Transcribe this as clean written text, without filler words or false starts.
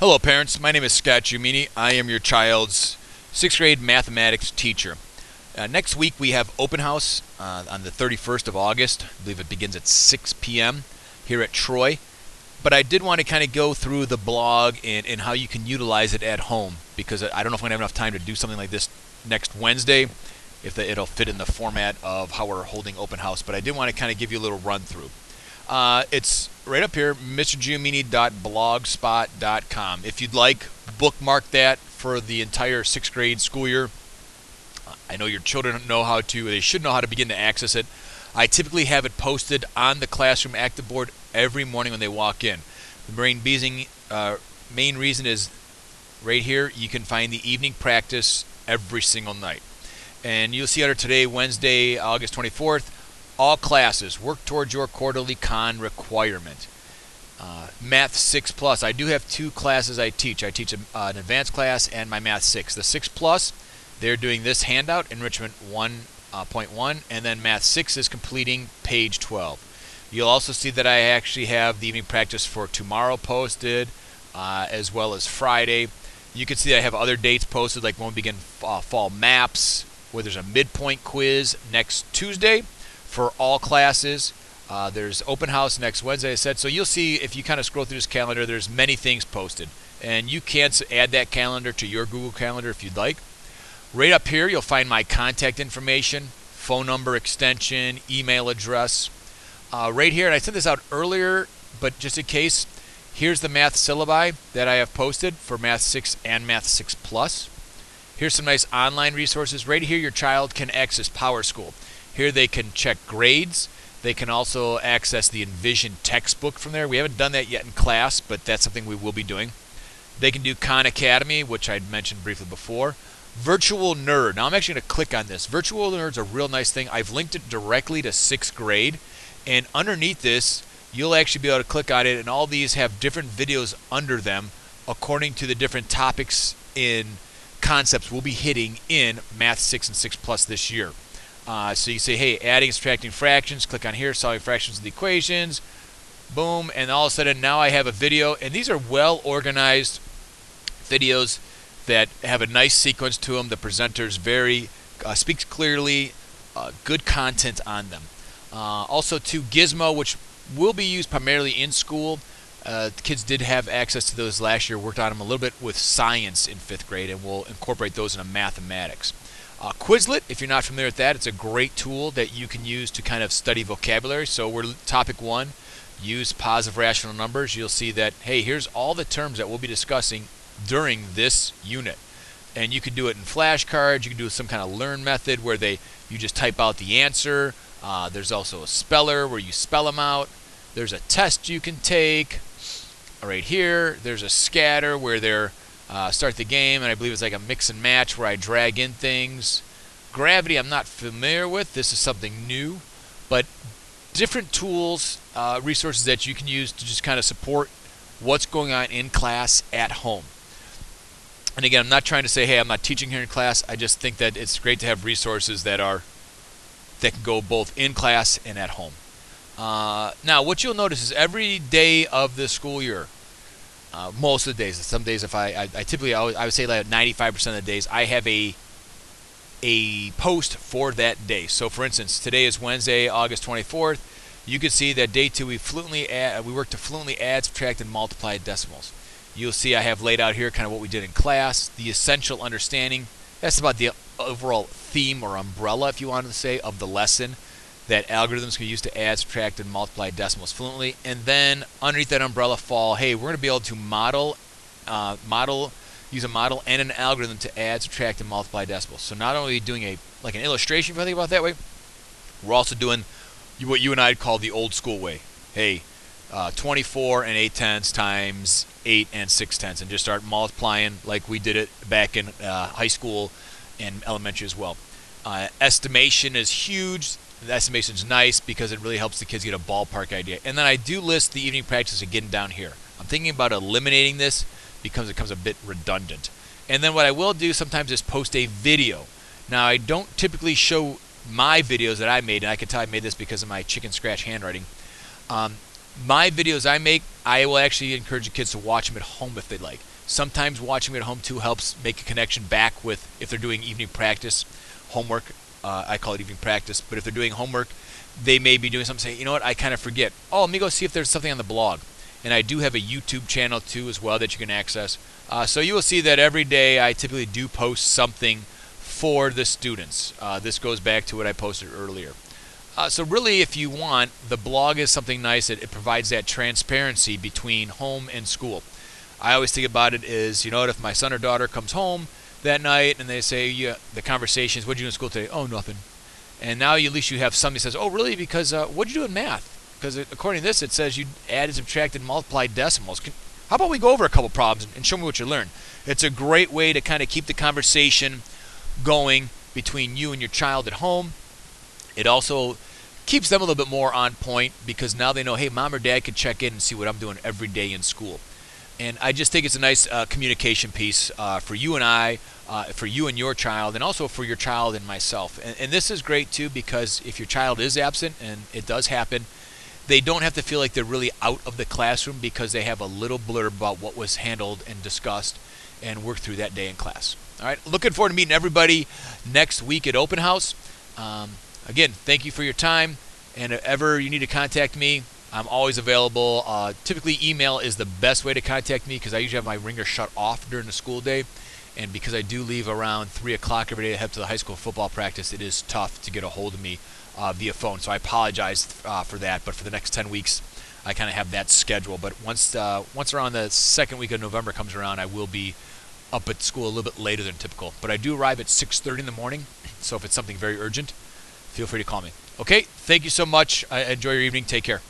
Hello parents, my name is Scott Giomini. I am your child's 6th grade mathematics teacher. Next week we have open house on the 31st of August. I believe it begins at 6 p.m. here at Troy. But I did want to kind of go through the blog and how you can utilize it at home, because I don't know if I'm going to have enough time to do something like this next Wednesday, if it'll fit in the format of how we're holding open house. But I did want to kind of give you a little run through. It's right up here, mrgiomini.blogspot.com. If you'd like, bookmark that for the entire 6th grade school year. I know your children they should know how to begin to access it. I typically have it posted on the classroom active board every morning when they walk in. The main reason is right here. You can find the evening practice every single night. And you'll see under today, Wednesday, August 24th, all classes work towards your quarterly con requirement. Math 6 Plus. I do have two classes I teach. I teach an advanced class and my Math 6. The 6 Plus, they're doing this handout, Enrichment 1.1, and then Math 6 is completing page 12. You'll also see that I actually have the evening practice for tomorrow posted, as well as Friday. You can see that I have other dates posted, like when we begin fall maps, where there's a midpoint quiz next Tuesday for all classes. There's open house next Wednesday, I said. So you'll see, if you kind of scroll through this calendar, there's many things posted. And you can add that calendar to your Google Calendar if you'd like. Right up here, you'll find my contact information, phone number, extension, email address. Right here, and I sent this out earlier, but just in case, here's the math syllabi that I have posted for Math 6 and Math 6 Plus. Here's some nice online resources. Right here, your child can access PowerSchool. Here they can check grades. They can also access the Envision textbook from there. We haven't done that yet in class, but that's something we will be doing. They can do Khan Academy, which I'd mentioned briefly before. Virtual Nerd. Now I'm actually going to click on this. Virtual Nerd's a real nice thing. I've linked it directly to 6th grade. And underneath this, you'll actually be able to click on it, and all these have different videos under them according to the different topics in concepts we'll be hitting in Math 6 and 6 Plus this year. So you say, hey, adding and subtracting fractions, click on here, solving fractions of the equations, boom, and all of a sudden now I have a video, and these are well organized videos that have a nice sequence to them. The presenter's speaks clearly, good content on them. Also to Gizmo, which will be used primarily in school. The kids did have access to those last year, worked on them a little bit with science in 5th grade, and we'll incorporate those into mathematics. Quizlet, if you're not familiar with that, it's a great tool that you can use to kind of study vocabulary. So we're topic 1, use positive rational numbers. You'll see that, hey, here's all the terms that we'll be discussing during this unit. And you can do it in flashcards. You can do some kind of learn method where you just type out the answer. There's also a speller where you spell them out. There's a test you can take. Right here, there's a scatter where they're start the game, and I believe it's like a mix and match where I drag in things. Gravity I'm not familiar with. This is something new, but different tools, resources that you can use to just kind of support what's going on in class at home. And again, I'm not trying to say, hey, I'm not teaching here in class. I just think that it's great to have resources that can go both in class and at home. Now, what you'll notice is every day of the school year, most of the days, some days I would say like 95% of the days, I have a post for that day. So for instance, today is Wednesday, August 24th. You can see that day 2 we work to fluently add, subtract, and multiply decimals. You'll see I have laid out here kind of what we did in class, the essential understanding. That's about the overall theme or umbrella, if you wanted to say, of the lesson, that algorithms can use to add, subtract, and multiply decimals fluently. And then underneath that umbrella fall, hey, we're going to be able to use a model and an algorithm to add, subtract, and multiply decimals. So not only doing an illustration, if I think about it that way, we're also doing what you and I call the old school way. Hey, 24 and 8/10 times 8 and 6/10, and just start multiplying like we did it back in high school and elementary as well. Estimation is huge. The estimation is nice because it really helps the kids get a ballpark idea. And then I do list the evening practice again down here. I'm thinking about eliminating this because it becomes a bit redundant. And then what I will do sometimes is post a video. Now, I don't typically show my videos that I made, and I can tell I made this because of my chicken scratch handwriting. My videos I make, I will actually encourage the kids to watch them at home if they like. Sometimes watching them at home too helps make a connection back with if they're doing evening practice, homework. I call it evening practice, but if they're doing homework, they may be doing something. Say, you know what, I kind of forget. Oh, let me go see if there's something on the blog. And I do have a YouTube channel too as well that you can access. So you will see that every day I typically do post something for the students. This goes back to what I posted earlier. So really, if you want, the blog is something nice. It provides that transparency between home and school. I always think about it as, you know, if my son or daughter comes home that night and they say, yeah, the conversation is, what did you do in school today? Oh, nothing. And now at least you have somebody who says, oh, really? Because what did you do in math? Because according to this, it says you added, subtracted, multiplied decimals. How about we go over a couple problems and show me what you learned? It's a great way to kind of keep the conversation going between you and your child at home. It also keeps them a little bit more on point because now they know, hey, mom or dad can check in and see what I'm doing every day in school. And I just think it's a nice communication piece for you and I, for you and your child, and also for your child and myself. And this is great too because if your child is absent, and it does happen, they don't have to feel like they're really out of the classroom because they have a little blurb about what was handled and discussed and worked through that day in class. All right, looking forward to meeting everybody next week at Open House. Again, thank you for your time, and if ever you need to contact me, I'm always available. Typically, email is the best way to contact me because I usually have my ringer shut off during the school day, and because I do leave around 3 o'clock every day to head to the high school football practice, it is tough to get a hold of me via phone, so I apologize for that, but for the next 10 weeks, I kind of have that schedule. But once around the second week of November comes around, I will be up at school a little bit later than typical. But I do arrive at 6:30 in the morning, so if it's something very urgent, feel free to call me. Okay, thank you so much. Enjoy your evening. Take care.